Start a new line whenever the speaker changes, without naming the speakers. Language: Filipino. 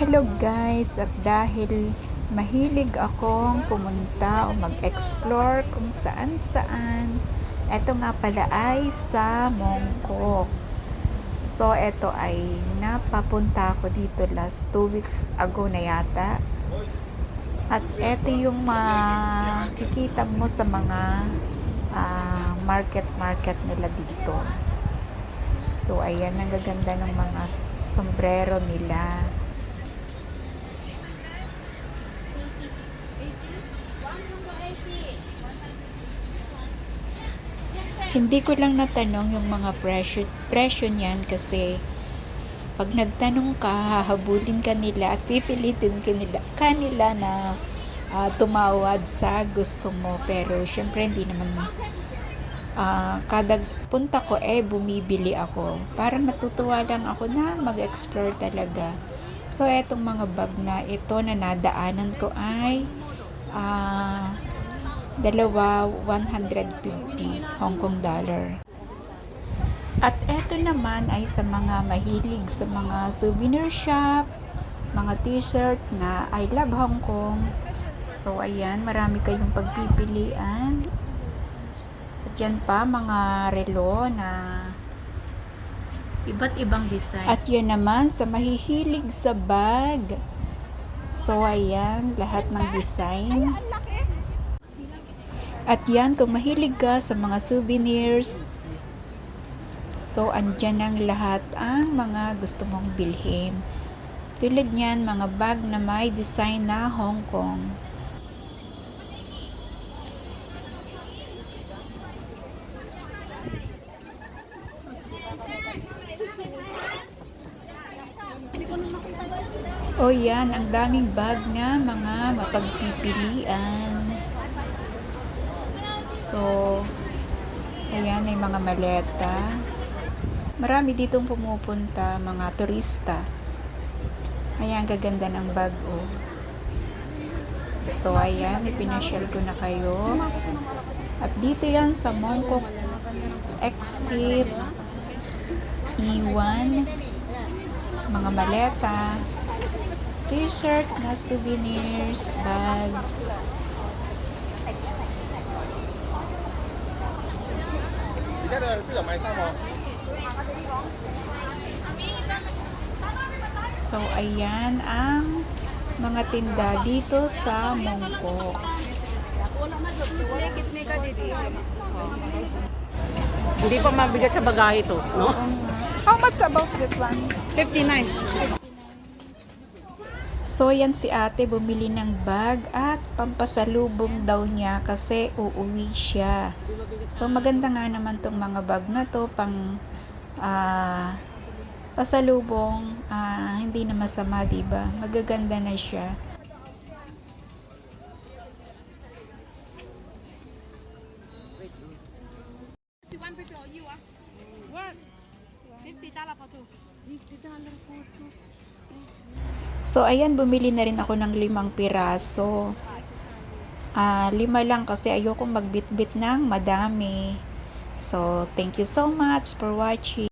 Hello guys, at dahil mahilig akong pumunta o mag-explore kung saan saan, eto nga pala ay sa Mongkok. So eto ay napapunta ako dito last 2 weeks ago na yata. At eto yung makikita mo sa mga market nila dito. So ayan, ang gaganda ng mga sombrero nila. Hindi ko lang natanong yung mga presyo niyan kasi pag nagtanong ka, hahabulin ka nila at pipilitin kanila na tumawad sa gusto mo. Pero syempre hindi naman kada punta ko bumibili ako para matutuwa lang ako na mag-explore talaga. So etong mga bag na ito na nadaanan ko ay dalawa 150 Hong Kong dollar. At eto naman ay sa mga mahilig sa mga souvenir shop, mga t-shirt na I love Hong Kong. So ayan, marami kayong pagpipilian. At yan pa mga relo na iba't ibang design. At yan naman sa mahihilig sa bag. So ayan, lahat ng design. At yan, kung mahilig ka sa mga souvenirs, so andyan ang lahat ang mga gusto mong bilhin. Tulad niyan, mga bag na may design na Hong Kong. O yan, ang daming bag na mga mapagpipilian. So, ayan, may mga maleta. Marami ditong pumupunta, mga turista. Ayan, gaganda ng bag, oh. So, ayan, ipinasyal ko na kayo. At dito yan sa Mongkok Exit E1. Mga maleta, t-shirt na souvenirs, bags. So ayan ang mga tinda dito sa Mongkok.
Hindi pa mabigat sa bagahe to, no?
How much about this one?
59.
So yan si ate bumili ng bag at pampasalubong daw niya kasi uuwi siya. So maganda nga naman tong mga bag na to pang pasalubong, hindi na masama, diba? Magaganda na siya. So ayan, bumili na rin ako ng 5 piraso. 5 lang kasi ayokong magbitbit ng madami. So thank you so much for watching.